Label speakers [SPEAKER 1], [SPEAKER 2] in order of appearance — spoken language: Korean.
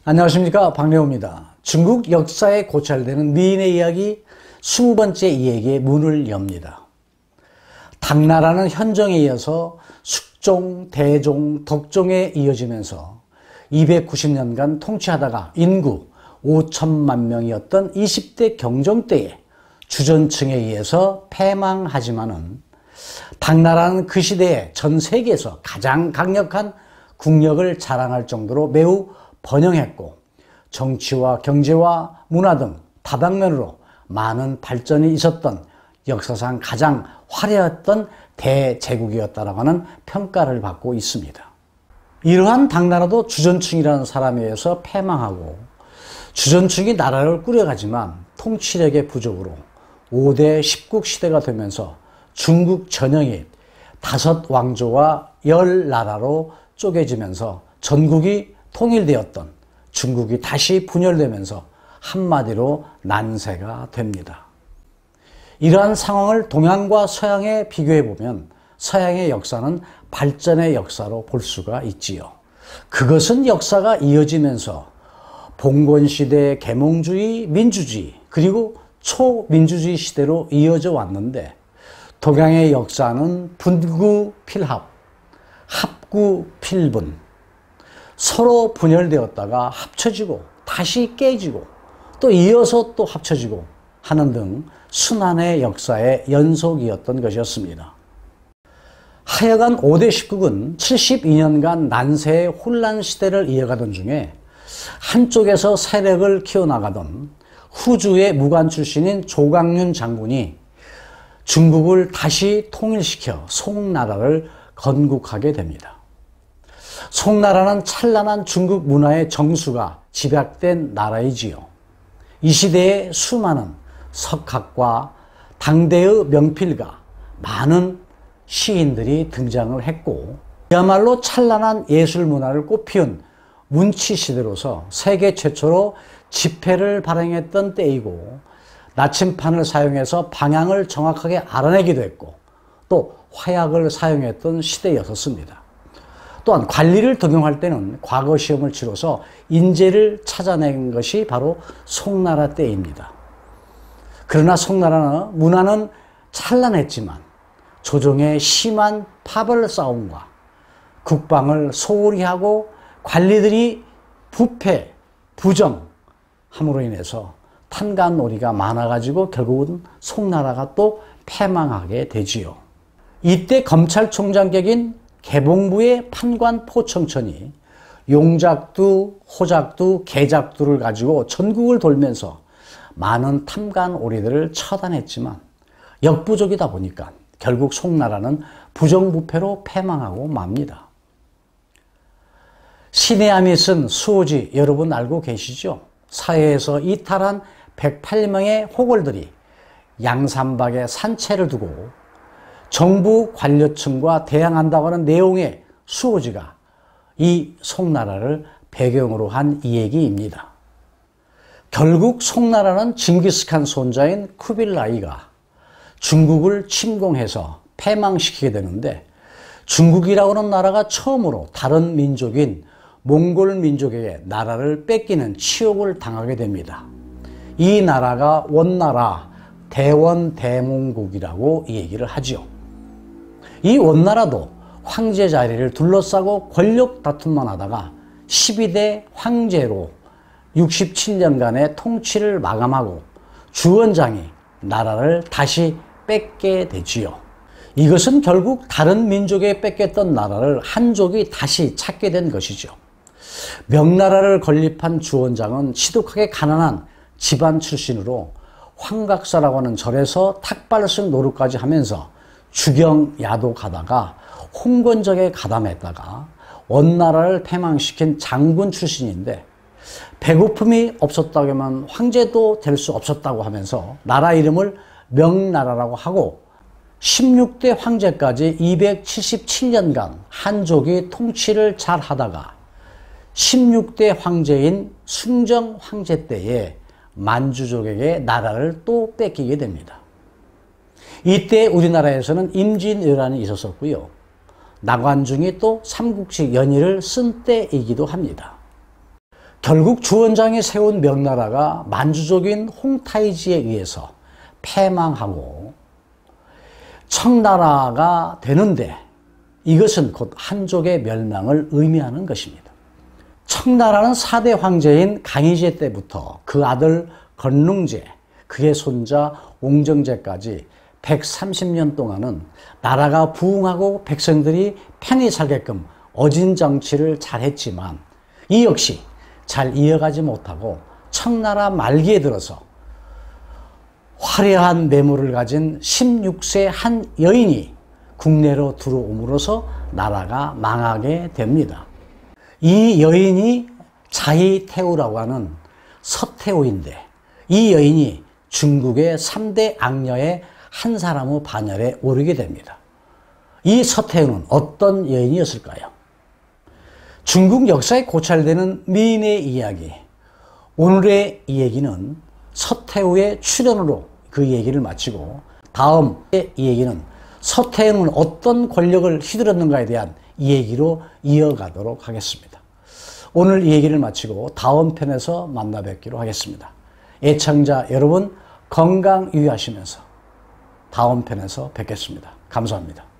[SPEAKER 1] 안녕하십니까, 박래호입니다. 중국 역사에 고찰되는 미인의 이야기 20번째 이야기의 문을 엽니다. 당나라는 현종에 이어서 숙종, 대종, 덕종에 이어지면서 290년간 통치하다가 인구 5천만 명이었던 20대 경종 때에 주전층에 의해서 패망하지만은 당나라는 그 시대에 전 세계에서 가장 강력한 국력을 자랑할 정도로 매우 번영했고 정치와 경제와 문화 등 다방면으로 많은 발전이 있었던 역사상 가장 화려했던 대제국이었다라고 하는 평가를 받고 있습니다. 이러한 당나라도 주전층이라는 사람에 의해서 패망하고 주전층이 나라를 꾸려가지만 통치력의 부족으로 5대 10국 시대가 되면서 중국 전역이 5왕조와 10나라로 쪼개지면서 전국이 통일되었던 중국이 다시 분열되면서 한마디로 난세가 됩니다. 이러한 상황을 동양과 서양에 비교해보면 서양의 역사는 발전의 역사로 볼 수가 있지요. 그것은 역사가 이어지면서 봉건시대, 계몽주의, 민주주의, 그리고 초민주주의 시대로 이어져 왔는데 동양의 역사는 분구필합, 합구필분, 서로 분열되었다가 합쳐지고 다시 깨지고 또 이어서 또 합쳐지고 하는 등 순환의 역사의 연속이었던 것이었습니다. 하여간 5대 10국은 72년간 난세의 혼란 시대를 이어가던 중에 한쪽에서 세력을 키워나가던 후주의 무관 출신인 조광윤 장군이 중국을 다시 통일시켜 송나라를 건국하게 됩니다. 송나라는 찬란한 중국 문화의 정수가 집약된 나라이지요. 이 시대에 수많은 석학과 당대의 명필가, 많은 시인들이 등장을 했고 그야말로 찬란한 예술 문화를 꽃피운 문치시대로서 세계 최초로 지폐를 발행했던 때이고 나침판을 사용해서 방향을 정확하게 알아내기도 했고 또 화약을 사용했던 시대였었습니다. 또한 관리를 적용할 때는 과거 시험을 치러서 인재를 찾아낸 것이 바로 송나라 때입니다. 그러나 송나라는 문화는 찬란했지만 조정의 심한 파벌 싸움과 국방을 소홀히 하고 관리들이 부패, 부정함으로 인해서 탄간오리가 많아가지고 결국은 송나라가 또 패망하게 되지요. 이때 검찰총장격인 개봉부의 판관 포청천이 용작두, 호작두, 개작두를 가지고 전국을 돌면서 많은 탐관오리들을 처단했지만 역부족이다 보니까 결국 송나라는 부정부패로 패망하고 맙니다. 신의암이 쓴 수호지 여러분 알고 계시죠? 사회에서 이탈한 108명의 호걸들이 양산박에 산채를 두고 정부 관료층과 대항한다고 하는 내용의 수호지가 이 송나라를 배경으로 한 이야기입니다. 결국 송나라는 징기스칸 손자인 쿠빌라이가 중국을 침공해서 패망시키게 되는데 중국이라고 하는 나라가 처음으로 다른 민족인 몽골 민족에게 나라를 뺏기는 치욕을 당하게 됩니다. 이 나라가 원나라 대원대몽국이라고 얘기를 하죠. 이 원나라도 황제 자리를 둘러싸고 권력 다툼만 하다가 12대 황제로 67년간의 통치를 마감하고 주원장이 나라를 다시 뺏게 되지요. 이것은 결국 다른 민족에 뺏겼던 나라를 한족이 다시 찾게 된 것이죠. 명나라를 건립한 주원장은 지독하게 가난한 집안 출신으로 황각사라고 하는 절에서 탁발승 노릇까지 하면서 주경야도 가다가 홍건적에 가담했다가 원나라를 패망시킨 장군 출신인데 배고픔이 없었다고 하면 황제도 될 수 없었다고 하면서 나라 이름을 명나라라고 하고 16대 황제까지 277년간 한족이 통치를 잘 하다가 16대 황제인 숭정 황제 때에 만주족에게 나라를 또 뺏기게 됩니다. 이때 우리나라에서는 임진왜란이 있었었고요. 나관중이 또 삼국지 연의를 쓴 때이기도 합니다. 결국 주원장이 세운 명나라가 만주족인 홍타이지에 의해서 패망하고 청나라가 되는데 이것은 곧 한족의 멸망을 의미하는 것입니다. 청나라는 4대 황제인 강희제 때부터 그 아들 건룽제, 그의 손자 옹정제까지 130년 동안은 나라가 부흥하고 백성들이 편히 살게끔 어진 정치를 잘했지만 이 역시 잘 이어가지 못하고 청나라 말기에 들어서 화려한 매물을 가진 16세 한 여인이 국내로 들어옴으로써 나라가 망하게 됩니다. 이 여인이 자이태우라고 하는 서태후인데 이 여인이 중국의 3대 악녀의 한 사람의 반열에 오르게 됩니다. 이 서태후는 어떤 여인이었을까요? 중국 역사에 고찰되는 미인의 이야기, 오늘의 이 얘기는 서태후의 출연으로 그 얘기를 마치고 다음의 이 얘기는 서태후는 어떤 권력을 휘둘렀는가에 대한 이 얘기로 이어가도록 하겠습니다. 오늘 이 얘기를 마치고 다음 편에서 만나 뵙기로 하겠습니다. 애청자 여러분 건강 유의하시면서 다음 편에서 뵙겠습니다. 감사합니다.